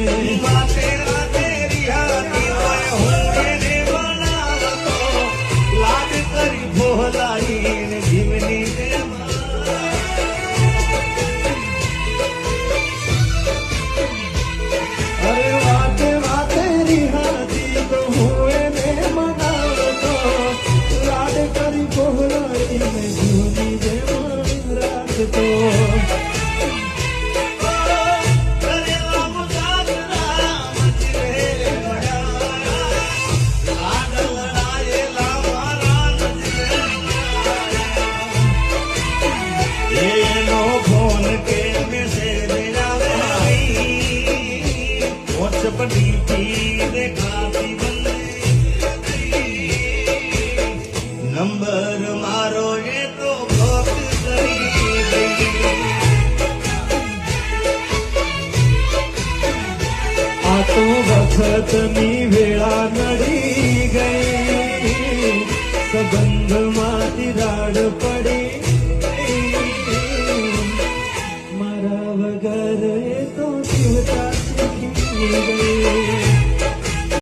વાતે વાતે રિહાતી હોય હું એને બનાવતો લાડ કરી ભોલાઈને જીવની જેમ અરે વાતે વાતે રિહાતી તો હું એને મનાવતો લાડ કરી ભોલાઈને જીવની જેમ રાખતો નંબર મારો એ તો ભક્ત કરી ગઈ આ તો વખતની વેળા નડી ગઈ સંબંધમાંથી રાડ પડી મારા વગર એ તો જીવતા શીખી ગઈ